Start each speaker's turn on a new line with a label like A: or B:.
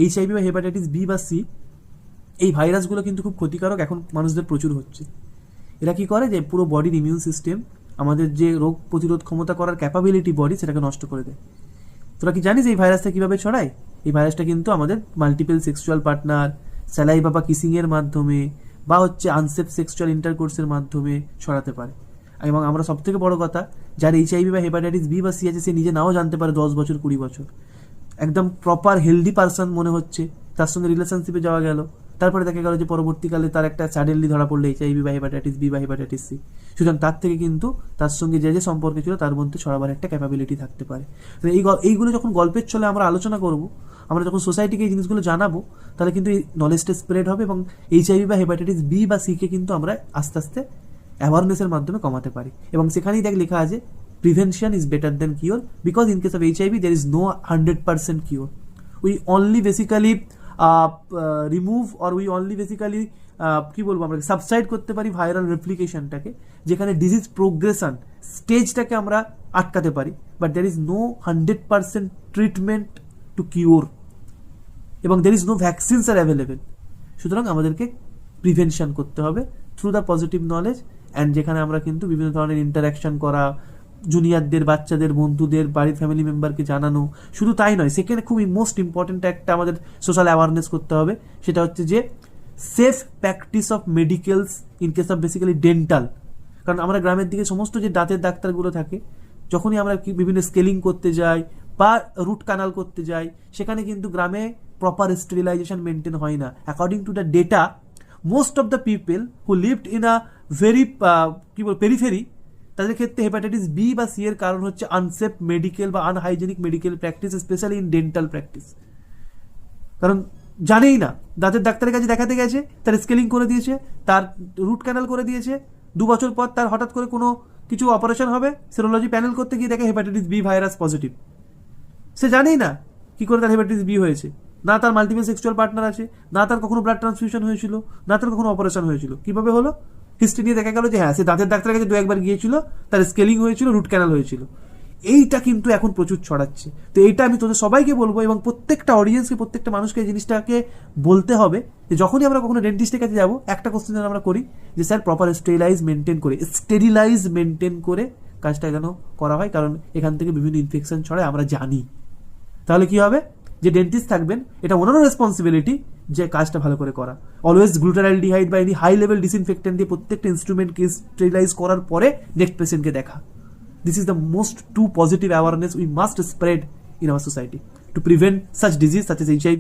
A: HIV বা hepatitis B বা C, এই ভাইরাসগুলো কিন্তু খুব ক্ষতিকারক, এখন মানুষদের প্রচুর হচ্ছে। এরা কি করে যে পুরো বডির ইমিউন সিস্টেম, আমাদের যে রোগ প্রতিরোধ ক্ষমতা করার ক্যাপাবিলিটি বডি, সেটাকে নষ্ট করে দেয়। তোরা কি জানিস এই ভাইরাসটা কীভাবে ছড়ায়? এই ভাইরাসটা কিন্তু আমাদের মাল্টিপল সেক্সুয়াল পার্টনার, স্যালাইভা বা কিসিংয়ের মাধ্যমে, বা হচ্ছে আনসেফ সেক্সুয়াল ইন্টারকোর্সের মাধ্যমে ছড়াতে পারে। এবং আমরা সবথেকে বড় কথা, যার HIV বা হেপাটাইটিস বি বা সি আছে, সে নিজে নাও জানতে পারে 10 বছর 20 বছর, একদম প্রপার হেলদি পারসন মনে হচ্ছে, তার সঙ্গে রিলেশনশিপে যাওয়া গেল, তারপরে দেখা গেল যে পরবর্তীকালে তার একটা সাডেনলি ধরা পড়লো HIV বা হেপাটাইটিস বি বা হেপাটাইটিস সি। সুতরাং তার থেকে কিন্তু তার সঙ্গে যে যে সম্পর্কে ছিল তার মধ্যে ছড়াবার একটা ক্যাপাবিলিটি থাকতে পারে। তো এইগুলো যখন গল্পের ছলে আমরা আলোচনা করব, আমরা যখন সোসাইটিকে এই জিনিসগুলো জানাবো, তাহলে কিন্তু এই নলেজটা স্প্রেড হবে এবং HIV বা হেপাটাইটিস বি বা সিকে কিন্তু আমরা আস্তে আস্তে অ্যাওয়ারনেসের মাধ্যমে কমাতে পারি। এবং সেখানেই দেখ লেখা আছে prevention is better then cure, because in case of HIV there is no 100% cure. We only basically remove or we only basically কি বলবো আমরা সাবসাইড করতে পারি ভাইরাল রেপ্লিকেশনটাকে, যেখানে ডিজিজ প্রোগ্রেশন স্টেজটাকে আমরা আটকাতে পারি, but there is no 100% treatment two cure, এবং there is no vaccines are available. সুতরাং আমাদেরকে প্রিভেনশন করতে হবে through the positive knowledge, and যেখানে আমরা কিন্তু বিভিন্ন ধরনের ইন্টারাকশন করা, জুনিয়রদের, বাচ্চাদের, বন্ধুদের, বাড়ির ফ্যামিলি মেম্বারকে জানানো, শুধু তাই নয়, সেখানে খুবই মোস্ট ইম্পর্টেন্ট একটা আমাদের সোশ্যাল অ্যাওয়ারনেস করতে হবে, সেটা হচ্ছে যে safe practice of medicals in case of basically dental. কারণ আমরা গ্রামের দিকে সমস্ত যে দাঁতের ডাক্তারগুলো থাকে, যখনই আমরা বিভিন্ন স্কেলিং করতে যাই বা রুট কানাল করতে যাই, সেখানে কিন্তু গ্রামে প্রপার স্টেরিলাইজেশন মেনটেন হয় না। According to the data, most of the people who lived in a very periphery, তাদের ক্ষেত্রে হেপাটাইটিস বি বা সি এর কারণ হচ্ছে আনসেফ মেডিকেল বা unhygienic medical practice, specially in dental practice. কারণ জানেই না, দাঁতের ডাক্তারের কাছে দেখাতে গেছে, তার স্কেলিং করে দিয়েছে, তার রুট ক্যানাল করে দিয়েছে, 2 বছর পর তার হঠাৎ করে কোনো কিছু অপারেশন হবে, সেরোলজি প্যানেল করতে গিয়ে দেখে হেপাটাইটিস বি ভাইরাস পজিটিভ। সে জানেই না কি করে তার হেপাটাইটিস বি হয়েছে, না তার মাল্টিপল সেক্সুয়াল পার্টনার আছে, না তার কখনো ব্লাড ট্রান্সফিউশন হয়েছিল, না তার কখনো অপারেশন হয়েছিল। কিভাবে হলো? হিস্ট্রি নিয়ে দেখা গেল যে হ্যাঁ, সে দাঁতের ডাক্তারের কাছে 2-1 গিয়েছিল, তার স্কেলিং হয়েছিল, রুট ক্যানাল হয়েছিল। এইটা কিন্তু এখন প্রচুর ছড়াচ্ছে। তো এইটা আমি তোদের সবাইকে বলবো, এবং প্রত্যেকটা অডিয়েন্সকে, প্রত্যেকটা মানুষকে এই জিনিসটাকে বলতে হবে যে যখনই আমরা কখনো ডেন্টিস্টের কাছে যাবো, একটা কোশ্চেন যেন আমরা করি যে স্যার প্রপার স্টেরিলাইজ মেনটেন করে কাজটা যেন করা হয়, কারণ এখান থেকে বিভিন্ন ইনফেকশন ছড়ায় আমরা জানি। তাহলে কি হবে, যে ডেন্টিস্ট থাকবেন, এটা ওনারও রেসপন্সিবিলিটি যে কাজটা ভালো করে করা। অলওয়েজ গ্লুটারালডিহাইড বা এনি হাই লেভেল ডিসইনফেক্টেন্ট দিয়ে প্রত্যেকটা ইনস্ট্রুমেন্টকে স্টেরিলাইজ করার পরে নেক্সট পেশেন্টকে দেখা। This is the most true positive awareness we must spread in our society to prevent such disease such as HIV.